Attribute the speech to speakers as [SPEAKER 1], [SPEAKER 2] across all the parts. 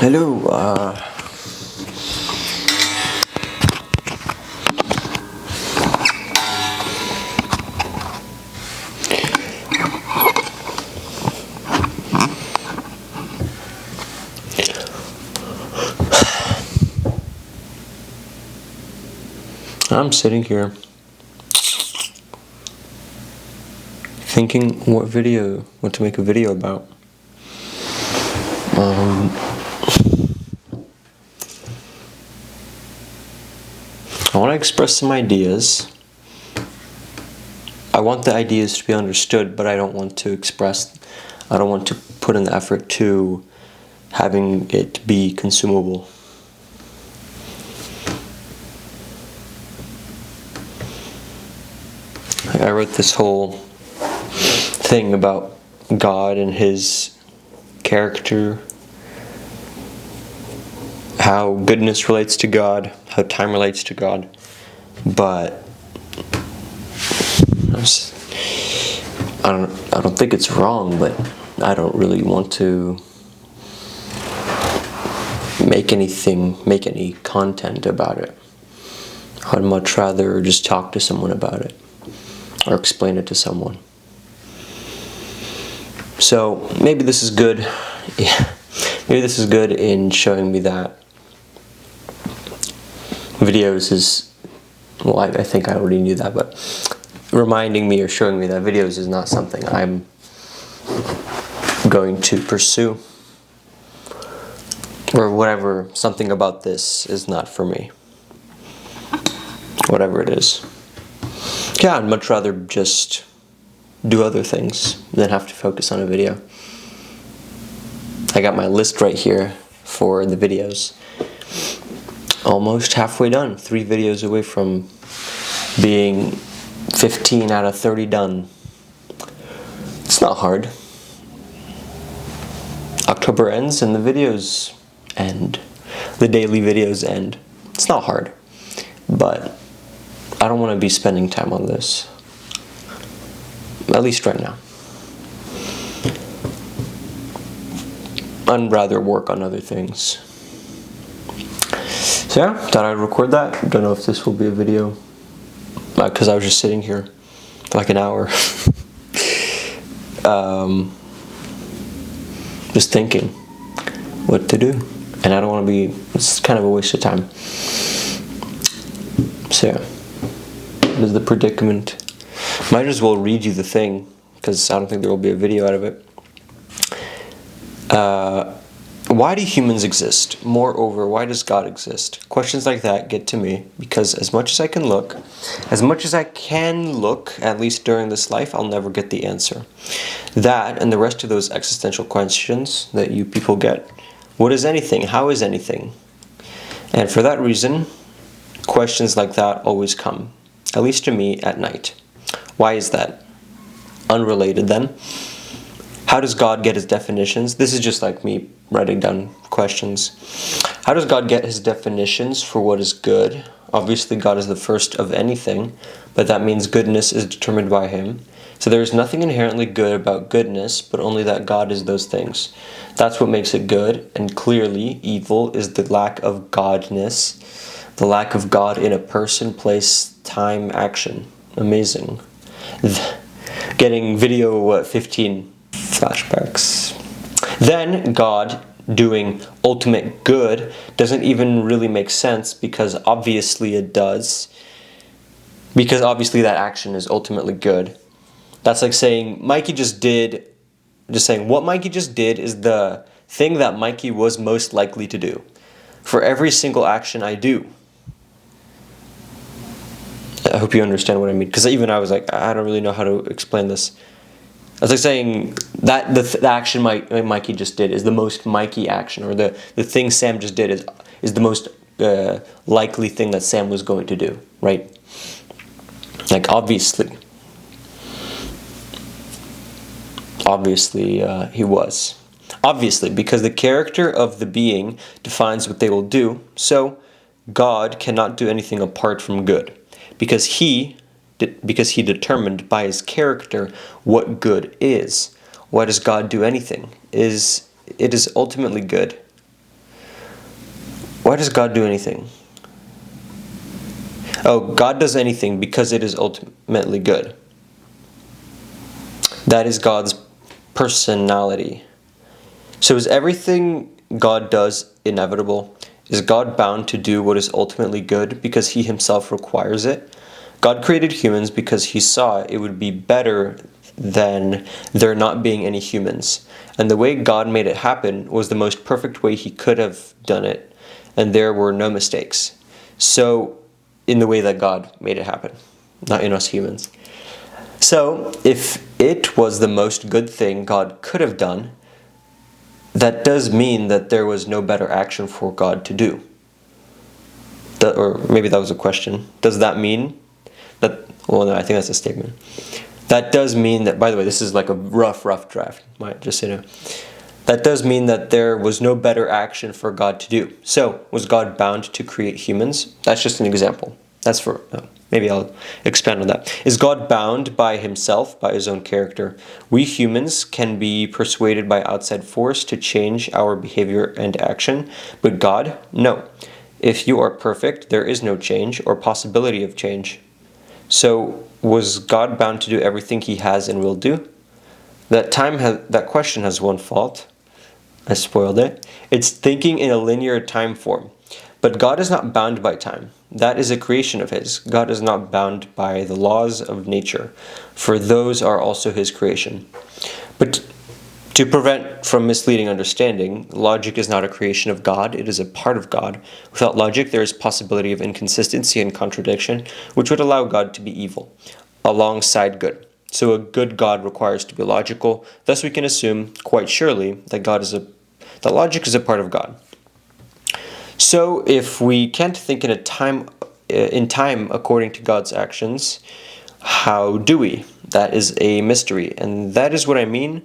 [SPEAKER 1] Hello, I'm sitting here thinking what to make a video about. I want to express some ideas. I want the ideas to be understood, but I don't want to put in the effort to having it be consumable. I wrote this whole thing about God and His character, how goodness relates to God, how time relates to God, but I don't think it's wrong, but I don't really want to make any content about it. I'd much rather just talk to someone about it or explain it to someone. So maybe this is good. Yeah, maybe this is good in showing me that videos is, well, I think I already knew that, but reminding me or showing me that videos is not something I'm going to pursue, or whatever, something about this is not for me, whatever it is. Yeah, I'd much rather just do other things than have to focus on a video. I got my list right here for the videos. Almost halfway done. 3 videos away from being 15 out of 30 done. It's not hard. October ends and the videos end. The daily videos end. It's not hard. But I don't want to be spending time on this. At least right now. I'd rather work on other things. So yeah, thought I'd record that. Don't know if this will be a video, because I was just sitting here for like an hour. Just thinking what to do. And I don't want to be, it's kind of a waste of time. So yeah, this is the predicament. Might as well read you the thing, because I don't think there will be a video out of it. Why do humans exist? Moreover, why does God exist? Questions like that get to me, because as much as I can look, at least during this life, I'll never get the answer. That, and the rest of those existential questions that you people get. What is anything? How is anything? And for that reason, questions like that always come, at least to me, at night. Why is that? Unrelated then. How does God get his definitions? This is just like me writing down questions. How does God get his definitions for what is good? Obviously, God is the first of anything, but that means goodness is determined by him. So there is nothing inherently good about goodness, but only that God is those things. That's what makes it good, and clearly evil is the lack of godness, the lack of God in a person, place, time, action. Amazing. Getting video 15 flashbacks. Then God doing ultimate good doesn't even really make sense, because obviously it does. Because obviously that action is ultimately good. That's like saying what Mikey just did is the thing that Mikey was most likely to do for every single action I do. I hope you understand what I mean, because even I was like, I don't really know how to explain this. It's like saying that the action Mikey just did is the most Mikey action, or the thing Sam just did is the most likely thing that Sam was going to do, right? Like obviously he was. Obviously, because the character of the being defines what they will do, so God cannot do anything apart from good, because he determined by his character what good is. Why does God do anything? It is ultimately good. Why does God do anything? Oh, God does anything because it is ultimately good. That is God's personality. So is everything God does inevitable? Is God bound to do what is ultimately good because he himself requires it? God created humans because he saw it would be better than there not being any humans. And the way God made it happen was the most perfect way he could have done it. And there were no mistakes. So, in the way that God made it happen, not in us humans. So, if it was the most good thing God could have done, that does mean that there was no better action for God to do. Or maybe that was a question. Does that mean that, well, no, I think that's a statement. That does mean that, by the way, this is like a rough draft, just so you know. That does mean that there was no better action for God to do. So, was God bound to create humans? That's just an example. That's for, maybe I'll expand on that. Is God bound by himself, by his own character? We humans can be persuaded by outside force to change our behavior and action, but God, no. If you are perfect, there is no change or possibility of change. So, was God bound to do everything he has and will do? That question has one fault. I spoiled it. It's thinking in a linear time form. But God is not bound by time. That is a creation of his. God is not bound by the laws of nature, for those are also his creation. But to prevent from misleading understanding, logic is not a creation of God, it is a part of God. Without logic, there is possibility of inconsistency and contradiction, which would allow God to be evil, alongside good. So a good God requires to be logical. Thus we can assume, quite surely, that logic is a part of God. So if we can't think in time according to God's actions, how do we? That is a mystery, and that is what I mean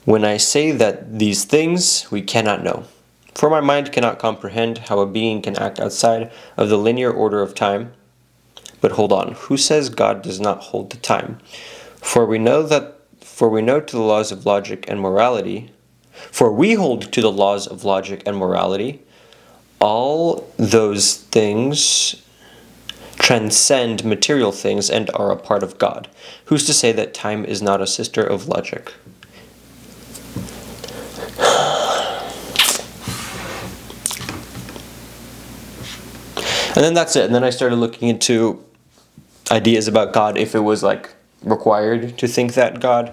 [SPEAKER 1] when I say that these things we cannot know. For my mind cannot comprehend how a being can act outside of the linear order of time. But hold on, who says God does not hold to time? For we know to the laws of logic and morality, for we hold to the laws of logic and morality. All those things transcend material things and are a part of God. Who's to say that time is not a sister of logic? And then that's it. And then I started looking into ideas about God, if it was like required to think that God,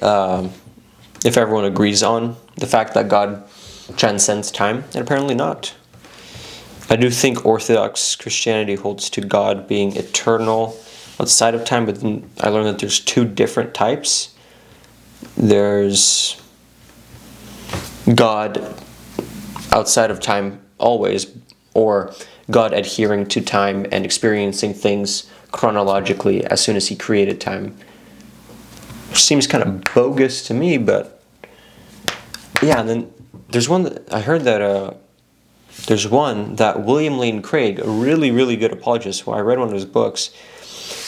[SPEAKER 1] if everyone agrees on the fact that God transcends time, and apparently not. I do think Orthodox Christianity holds to God being eternal outside of time, but then I learned that there's two different types. There's God outside of time always, or God adhering to time and experiencing things chronologically as soon as he created time. Which seems kind of bogus to me, but yeah, and then there's one that I heard that there's one that William Lane Craig, a really good apologist, who I read one of his books,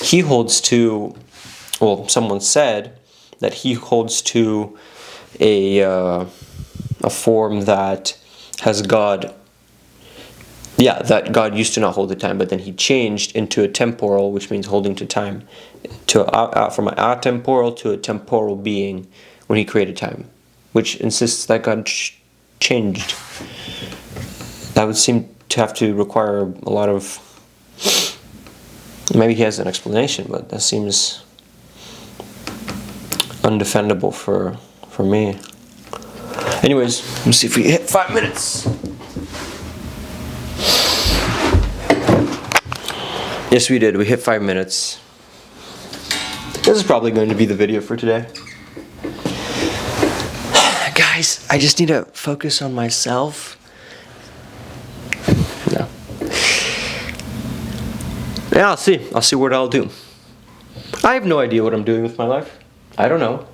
[SPEAKER 1] he holds to, well, someone said that he holds to a form that has God, that God used to not hold to time, but then he changed into a temporal, which means holding to time, from an atemporal to a temporal being when he created time, which insists that God changed. That would seem to have to require a lot of... Maybe he has an explanation, but that seems undefendable for me. Anyways, let's see if we hit 5 minutes. Yes, we did. We hit 5 minutes. This is probably going to be the video for today. Guys, I just need to focus on myself. No. Yeah, I'll see. I'll see what I'll do. I have no idea what I'm doing with my life. I don't know.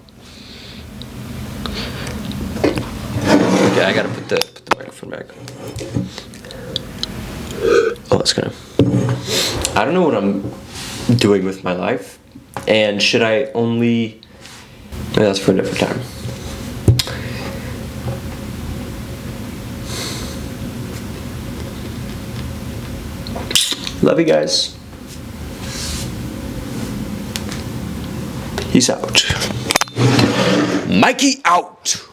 [SPEAKER 1] Okay, I gotta put the microphone back. Oh, that's gonna... I don't know what I'm doing with my life. And should I only... Maybe that's for a different time. Love you guys. Peace out.
[SPEAKER 2] Mikey out.